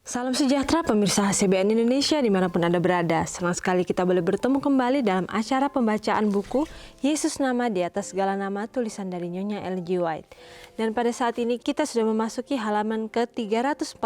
Salam sejahtera pemirsa HCBN Indonesia dimanapun Anda berada. Senang sekali kita boleh bertemu kembali dalam acara pembacaan buku Yesus Nama di Atas Segala Nama, tulisan dari Nyonya L.G. White. Dan pada saat ini kita sudah memasuki halaman ke-341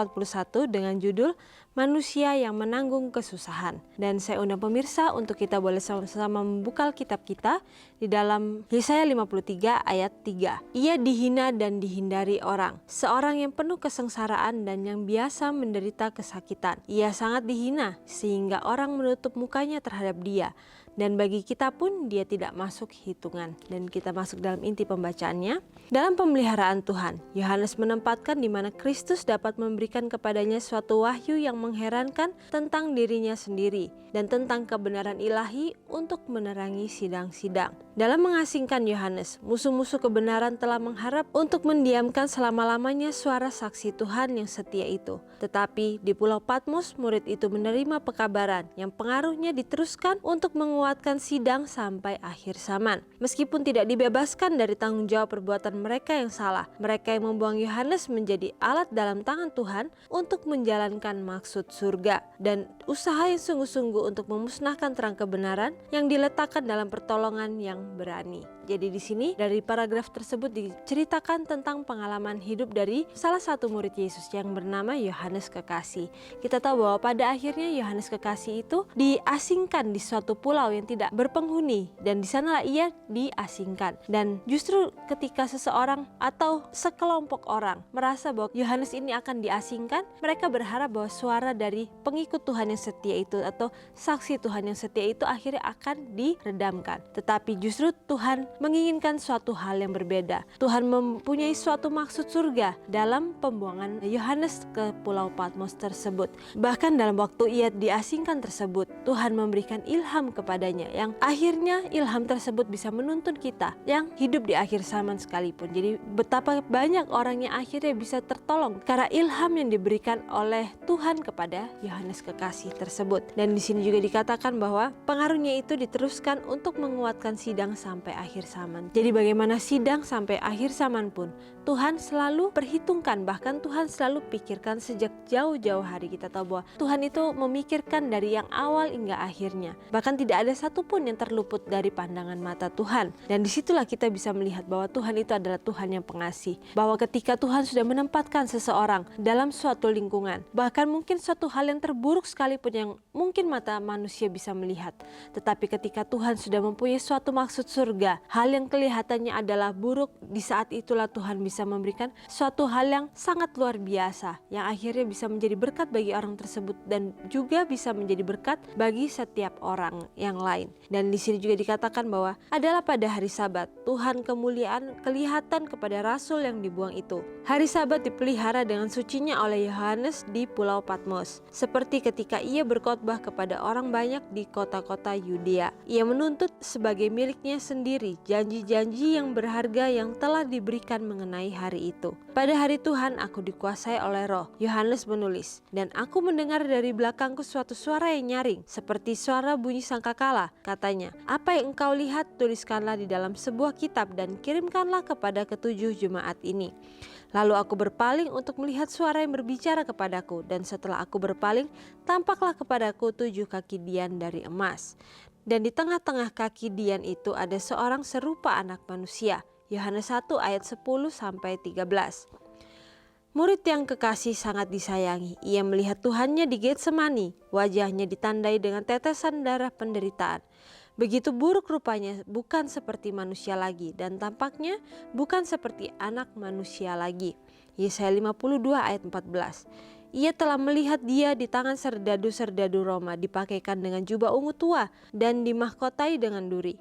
dengan judul Manusia yang Menanggung Kesusahan. Dan saya undang pemirsa untuk kita boleh sama-sama membuka kitab kita di dalam Yesaya 53 ayat 3. Ia dihina dan dihindari orang, seorang yang penuh kesengsaraan dan yang biasa menderita kesakitan. Ia sangat dihina sehingga orang menutup mukanya terhadap dia. Dan bagi kita pun dia tidak masuk hitungan. Dan kita masuk dalam inti pembacaannya. Dalam pemeliharaan Tuhan, Yohanes menempatkan di mana Kristus dapat memberikan kepadanya suatu wahyu yang mengherankan tentang dirinya sendiri dan tentang kebenaran ilahi untuk menerangi sidang-sidang. Dalam mengasingkan Yohanes, musuh-musuh kebenaran telah mengharap untuk mendiamkan selama-lamanya suara saksi Tuhan yang setia itu. Tetapi di Pulau Patmos, murid itu menerima pekabaran yang pengaruhnya diteruskan untuk menguatkan sidang sampai akhir zaman. Meskipun tidak dibebaskan dari tanggung jawab perbuatan mereka yang salah, mereka yang membuang Yohanes menjadi alat dalam tangan Tuhan untuk menjalankan maksud surga dan usaha yang sungguh-sungguh untuk memusnahkan terang kebenaran yang diletakkan dalam pertolongan yang berani. Jadi di sini dari paragraf tersebut diceritakan tentang pengalaman hidup dari salah satu murid Yesus yang bernama Yohanes Kekasih. Kita tahu bahwa pada akhirnya Yohanes Kekasih itu diasingkan di suatu pulau yang tidak berpenghuni dan di sanalah ia diasingkan. Dan justru ketika seseorang atau sekelompok orang merasa bahwa Yohanes ini akan diasingkan, mereka berharap bahwa suara dari pengikut Tuhan yang setia itu atau saksi Tuhan yang setia itu akhirnya akan diredamkan. Tetapi justru Tuhan menginginkan suatu hal yang berbeda. Tuhan mempunyai suatu maksud surga dalam pembuangan Yohanes ke Pulau Patmos tersebut. Bahkan dalam waktu ia diasingkan tersebut, Tuhan memberikan ilham kepadanya yang akhirnya ilham tersebut bisa menuntun kita yang hidup di akhir zaman sekalipun. Jadi betapa banyak orang yang akhirnya bisa tertolong karena ilham yang diberikan oleh Tuhan kepada Yohanes Kekasih tersebut. Dan di sini juga dikatakan bahwa pengaruhnya itu diteruskan untuk menguatkan sidang sampai akhir zaman. Jadi bagaimana sidang sampai akhir zaman pun Tuhan selalu perhitungkan, bahkan Tuhan selalu pikirkan sejak jauh-jauh hari. Kita tahu bahwa Tuhan itu memikirkan dari yang awal hingga akhirnya. Bahkan tidak ada satupun yang terluput dari pandangan mata Tuhan. Dan disitulah kita bisa melihat bahwa Tuhan itu adalah Tuhan yang pengasih. Bahwa ketika Tuhan sudah menempatkan seseorang dalam suatu lingkungan, bahkan mungkin suatu hal yang terburuk sekalipun yang mungkin mata manusia bisa melihat. Tetapi ketika Tuhan sudah mempunyai suatu maksud surga, hal yang kelihatannya adalah buruk, di saat itulah Tuhan bisa memberikan suatu hal yang sangat luar biasa, yang akhirnya bisa menjadi berkat bagi orang tersebut dan juga bisa menjadi berkat bagi setiap orang yang lain. Dan di sini juga dikatakan bahwa adalah pada hari Sabat Tuhan kemuliaan kelihatan kepada rasul yang dibuang itu. Hari Sabat dipelihara dengan sucinya oleh Yohanes di Pulau Patmos, seperti ketika ia berkhotbah kepada orang banyak di kota-kota Yudea. Ia menuntut sebagai miliknya sendiri janji-janji yang berharga yang telah diberikan mengenai hari itu. Pada hari Tuhan aku dikuasai oleh Roh, Yohanes menulis, dan aku mendengar dari belakangku suatu suara yang nyaring seperti suara bunyi sangkakala. Katanya, apa yang engkau lihat tuliskanlah di dalam sebuah kitab dan kirimkanlah kepada ketujuh jemaat ini. Lalu aku berpaling untuk melihat suara yang berbicara kepadaku, dan setelah aku berpaling, tampaklah kepadaku 7 kaki dian dari emas. Dan di tengah-tengah kaki dian itu ada seorang serupa anak manusia. Yohanes 1 ayat 10-13. Murid yang kekasih sangat disayangi. Ia melihat Tuhannya di Getsemani. Wajahnya ditandai dengan tetesan darah penderitaan. Begitu buruk rupanya, bukan seperti manusia lagi, dan tampaknya bukan seperti anak manusia lagi. Yesaya 52 ayat 14. Ia telah melihat dia di tangan serdadu-serdadu Roma, dipakaikan dengan jubah ungu tua dan dimahkotai dengan duri.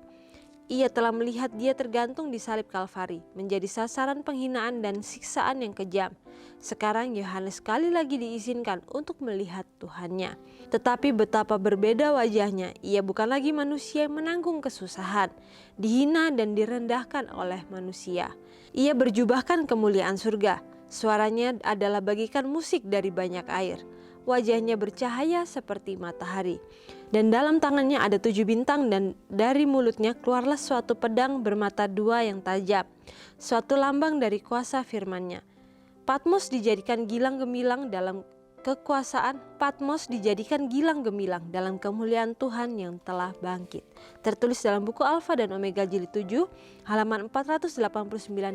Ia telah melihat dia tergantung di salib Kalvari, menjadi sasaran penghinaan dan siksaan yang kejam. Sekarang Yohanes sekali lagi diizinkan untuk melihat Tuhannya. Tetapi betapa berbeda wajahnya. Ia bukan lagi manusia yang menanggung kesusahan, dihina dan direndahkan oleh manusia. Ia berjubahkan kemuliaan surga. Suaranya adalah bagikan musik dari banyak air. Wajahnya bercahaya seperti matahari. Dan dalam tangannya ada 7 bintang, dan dari mulutnya keluarlah suatu pedang bermata 2 yang tajam, suatu lambang dari kuasa firman-Nya. Patmos dijadikan gilang gemilang dalam kekuasaan, Patmos dijadikan gilang gemilang dalam kemuliaan Tuhan yang telah bangkit. Tertulis dalam buku Alfa dan Omega jilid 7 halaman 489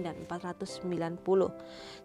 dan 490.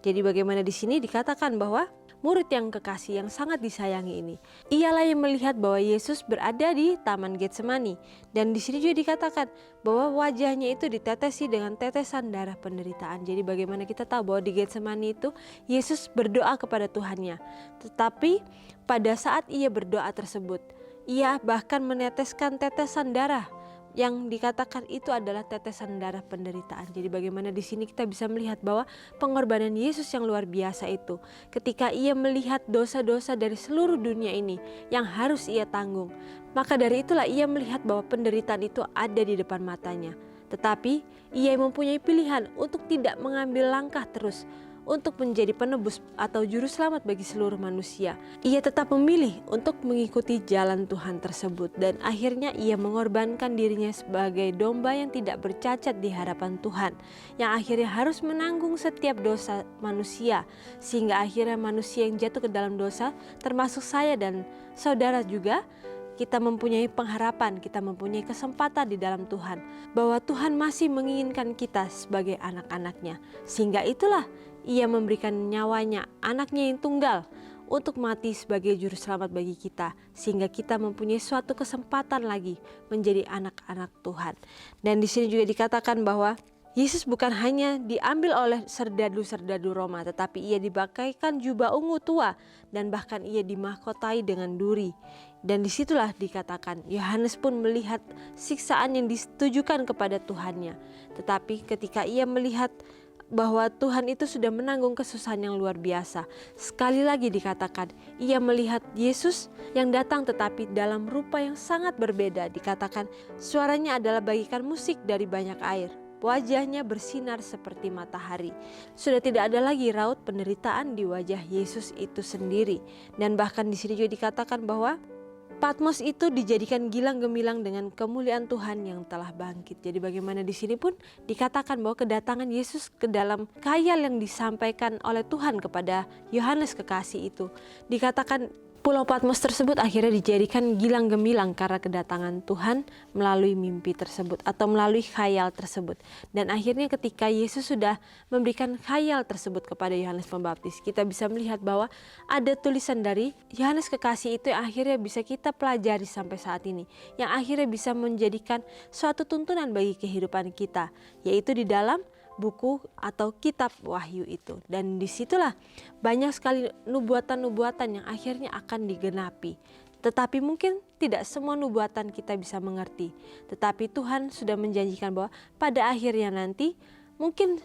Jadi bagaimana di sini dikatakan bahwa murid yang kekasih yang sangat disayangi ini, ialah yang melihat bahwa Yesus berada di Taman Getsemani, dan di sini juga dikatakan bahwa wajahnya itu ditetesi dengan tetesan darah penderitaan. Jadi bagaimana kita tahu bahwa di Getsemani itu Yesus berdoa kepada Tuhannya, tetapi pada saat ia berdoa tersebut, ia bahkan meneteskan tetesan darah yang dikatakan itu adalah tetesan darah penderitaan. Jadi bagaimana di sini kita bisa melihat bahwa pengorbanan Yesus yang luar biasa itu, ketika ia melihat dosa-dosa dari seluruh dunia ini yang harus ia tanggung, maka dari itulah ia melihat bahwa penderitaan itu ada di depan matanya. Tetapi ia mempunyai pilihan untuk tidak mengambil langkah terus untuk menjadi penebus atau juru selamat bagi seluruh manusia. Ia tetap memilih untuk mengikuti jalan Tuhan tersebut, dan akhirnya ia mengorbankan dirinya sebagai domba yang tidak bercacat di hadapan Tuhan, yang akhirnya harus menanggung setiap dosa manusia, sehingga akhirnya manusia yang jatuh ke dalam dosa, termasuk saya dan saudara juga, kita mempunyai pengharapan, kita mempunyai kesempatan di dalam Tuhan, bahwa Tuhan masih menginginkan kita sebagai anak-anaknya. Sehingga itulah ia memberikan nyawanya, anaknya yang tunggal, untuk mati sebagai juru selamat bagi kita, sehingga kita mempunyai suatu kesempatan lagi menjadi anak-anak Tuhan. Dan di sini juga dikatakan bahwa Yesus bukan hanya diambil oleh serdadu-serdadu Roma, tetapi ia dipakaikan jubah ungu tua, dan bahkan ia dimahkotai dengan duri. Dan disitulah dikatakan Yohanes pun melihat siksaan yang ditujukan kepada Tuhannya. Tetapi ketika ia melihat bahwa Tuhan itu sudah menanggung kesusahan yang luar biasa, sekali lagi dikatakan ia melihat Yesus yang datang tetapi dalam rupa yang sangat berbeda. Dikatakan suaranya adalah bagikan musik dari banyak air, wajahnya bersinar seperti matahari. Sudah tidak ada lagi raut penderitaan di wajah Yesus itu sendiri. Dan bahkan di sini juga dikatakan bahwa Patmos itu dijadikan gilang gemilang dengan kemuliaan Tuhan yang telah bangkit. Jadi bagaimana di sini pun dikatakan bahwa kedatangan Yesus ke dalam khayal yang disampaikan oleh Tuhan kepada Yohanes kekasih itu, dikatakan Pulau Patmos tersebut akhirnya dijadikan gilang gemilang karena kedatangan Tuhan melalui mimpi tersebut atau melalui khayal tersebut. Dan akhirnya ketika Yesus sudah memberikan khayal tersebut kepada Yohanes Pembaptis, kita bisa melihat bahwa ada tulisan dari Yohanes kekasih itu yang akhirnya bisa kita pelajari sampai saat ini, yang akhirnya bisa menjadikan suatu tuntunan bagi kehidupan kita, yaitu di dalam buku atau kitab Wahyu itu. Dan disitulah banyak sekali nubuatan-nubuatan yang akhirnya akan digenapi. Tetapi mungkin tidak semua nubuatan kita bisa mengerti. Tetapi Tuhan sudah menjanjikan bahwa pada akhirnya nanti mungkin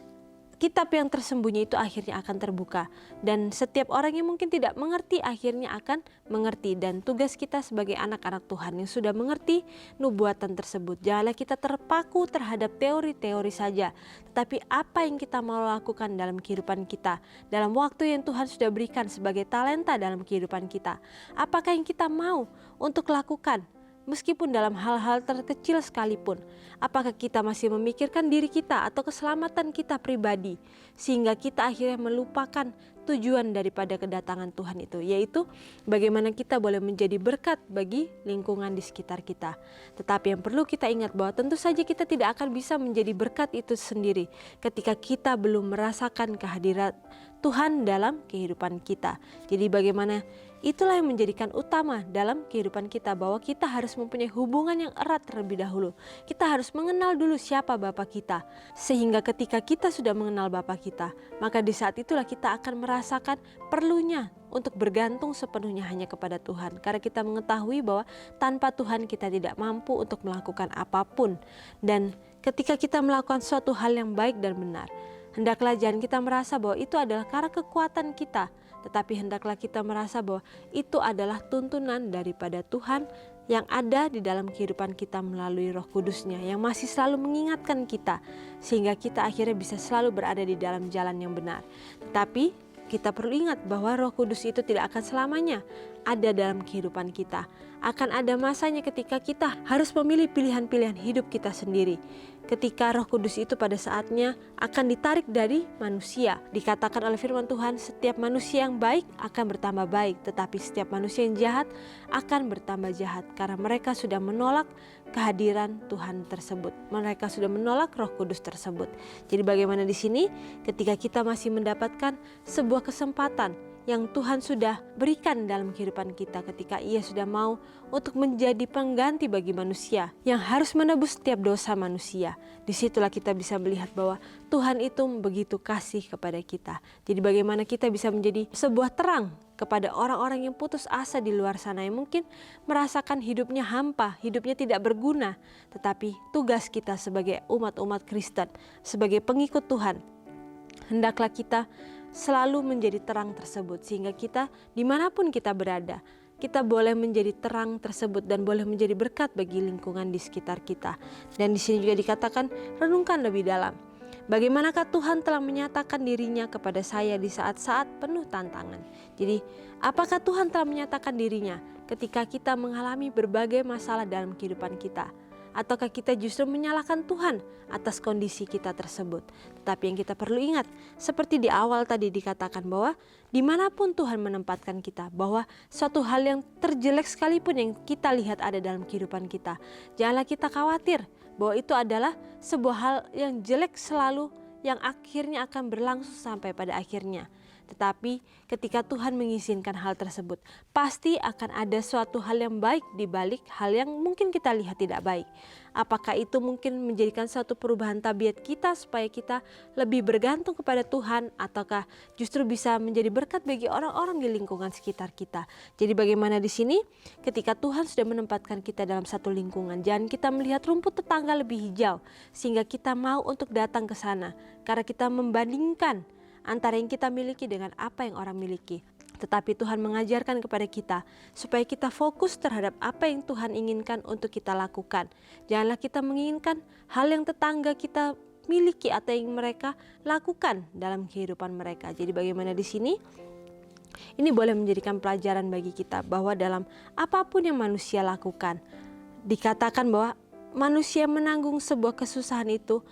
kitab yang tersembunyi itu akhirnya akan terbuka, dan setiap orang yang mungkin tidak mengerti akhirnya akan mengerti. Dan tugas kita sebagai anak-anak Tuhan yang sudah mengerti nubuatan tersebut, janganlah kita terpaku terhadap teori-teori saja, tetapi apa yang kita mau lakukan dalam kehidupan kita, dalam waktu yang Tuhan sudah berikan sebagai talenta dalam kehidupan kita. Apakah yang kita mau untuk lakukan? Meskipun dalam hal-hal terkecil sekalipun, apakah kita masih memikirkan diri kita atau keselamatan kita pribadi, sehingga kita akhirnya melupakan tujuan daripada kedatangan Tuhan itu, yaitu bagaimana kita boleh menjadi berkat bagi lingkungan di sekitar kita. Tetapi yang perlu kita ingat bahwa tentu saja kita tidak akan bisa menjadi berkat itu sendiri ketika kita belum merasakan kehadiran Tuhan dalam kehidupan kita. Jadi bagaimana itulah yang menjadikan utama dalam kehidupan kita, bahwa kita harus mempunyai hubungan yang erat terlebih dahulu. Kita harus mengenal dulu siapa Bapa kita, sehingga ketika kita sudah mengenal Bapa kita, maka di saat itulah kita akan merasakan perlunya untuk bergantung sepenuhnya hanya kepada Tuhan. Karena kita mengetahui bahwa tanpa Tuhan kita tidak mampu untuk melakukan apapun. Dan ketika kita melakukan suatu hal yang baik dan benar, hendaklah jangan kita merasa bahwa itu adalah karena kekuatan kita, tetapi hendaklah kita merasa bahwa itu adalah tuntunan daripada Tuhan yang ada di dalam kehidupan kita melalui Roh Kudus-Nya yang masih selalu mengingatkan kita, sehingga kita akhirnya bisa selalu berada di dalam jalan yang benar. Tetapi kita perlu ingat bahwa Roh Kudus itu tidak akan selamanya ada dalam kehidupan kita. Akan ada masanya ketika kita harus memilih pilihan-pilihan hidup kita sendiri. ketika Roh Kudus itu pada saatnya akan ditarik dari manusia. Dikatakan oleh firman Tuhan, setiap manusia yang baik akan bertambah baik, tetapi setiap manusia yang jahat akan bertambah jahat, karena mereka sudah menolak kehadiran Tuhan tersebut. Mereka sudah menolak Roh Kudus tersebut. Jadi bagaimana di sini ketika kita masih mendapatkan sebuah kesempatan yang Tuhan sudah berikan dalam kehidupan kita, ketika Ia sudah mau untuk menjadi pengganti bagi manusia yang harus menebus setiap dosa manusia. Disitulah kita bisa melihat bahwa Tuhan itu begitu kasih kepada kita. Jadi bagaimana kita bisa menjadi sebuah terang kepada orang-orang yang putus asa di luar sana, yang mungkin merasakan hidupnya hampa, hidupnya tidak berguna. Tetapi tugas kita sebagai umat-umat Kristen, sebagai pengikut Tuhan, hendaklah kita selalu menjadi terang tersebut, sehingga kita dimanapun kita berada, kita boleh menjadi terang tersebut dan boleh menjadi berkat bagi lingkungan di sekitar kita. Dan di sini juga dikatakan, renungkan lebih dalam. Bagaimanakah Tuhan telah menyatakan dirinya kepada saya di saat-saat penuh tantangan. Jadi apakah Tuhan telah menyatakan dirinya ketika kita mengalami berbagai masalah dalam kehidupan kita? Ataukah kita justru menyalahkan Tuhan atas kondisi kita tersebut? Tetapi yang kita perlu ingat, seperti di awal tadi dikatakan bahwa dimanapun Tuhan menempatkan kita, bahwa suatu hal yang terjelek sekalipun yang kita lihat ada dalam kehidupan kita, janganlah kita khawatir bahwa itu adalah sebuah hal yang jelek selalu, yang akhirnya akan berlangsung sampai pada akhirnya. Tetapi ketika Tuhan mengizinkan hal tersebut, pasti akan ada suatu hal yang baik di balik hal yang mungkin kita lihat tidak baik. Apakah itu mungkin menjadikan suatu perubahan tabiat kita supaya kita lebih bergantung kepada Tuhan, ataukah justru bisa menjadi berkat bagi orang-orang di lingkungan sekitar kita. Jadi bagaimana di sini ketika Tuhan sudah menempatkan kita dalam satu lingkungan, jangan kita melihat rumput tetangga lebih hijau sehingga kita mau untuk datang ke sana, karena kita membandingkan antara yang kita miliki dengan apa yang orang miliki. Tetapi Tuhan mengajarkan kepada kita supaya kita fokus terhadap apa yang Tuhan inginkan untuk kita lakukan. Janganlah kita menginginkan hal yang tetangga kita miliki atau yang mereka lakukan dalam kehidupan mereka. Jadi bagaimana di sini? Ini boleh menjadikan pelajaran bagi kita bahwa dalam apapun yang manusia lakukan, dikatakan bahwa manusia menanggung sebuah kesusahan itu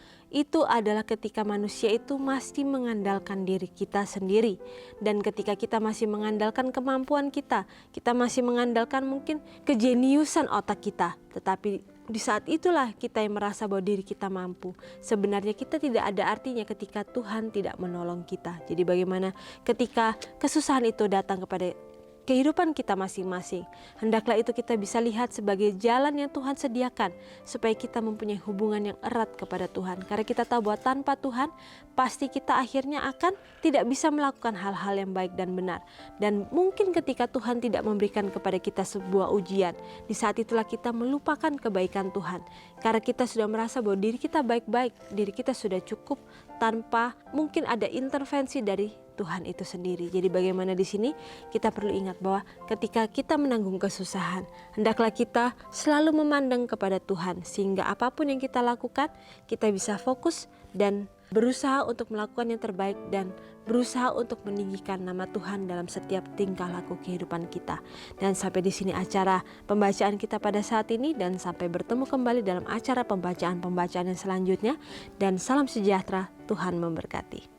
adalah ketika manusia itu masih mengandalkan diri kita sendiri. Dan ketika kita masih mengandalkan kemampuan kita masih mengandalkan mungkin kejeniusan otak kita. Tetapi di saat itulah kita yang merasa bahwa diri kita mampu. Sebenarnya kita tidak ada artinya ketika Tuhan tidak menolong kita. Jadi bagaimana ketika kesusahan itu datang kepada kehidupan kita masing-masing, hendaklah itu kita bisa lihat sebagai jalan yang Tuhan sediakan supaya kita mempunyai hubungan yang erat kepada Tuhan. Karena kita tahu bahwa tanpa Tuhan pasti kita akhirnya akan tidak bisa melakukan hal-hal yang baik dan benar. Dan mungkin ketika Tuhan tidak memberikan kepada kita sebuah ujian, di saat itulah kita melupakan kebaikan Tuhan. Karena kita sudah merasa bahwa diri kita baik-baik, diri kita sudah cukup tanpa mungkin ada intervensi dari Tuhan itu sendiri. Jadi bagaimana di sini kita perlu ingat bahwa ketika kita menanggung kesusahan, hendaklah kita selalu memandang kepada Tuhan, sehingga apapun yang kita lakukan, kita bisa fokus dan berusaha untuk melakukan yang terbaik dan berusaha untuk meninggikan nama Tuhan dalam setiap tingkah laku kehidupan kita. Dan sampai di sini acara pembacaan kita pada saat ini, dan sampai bertemu kembali dalam acara pembacaan yang selanjutnya. Dan salam sejahtera, Tuhan memberkati.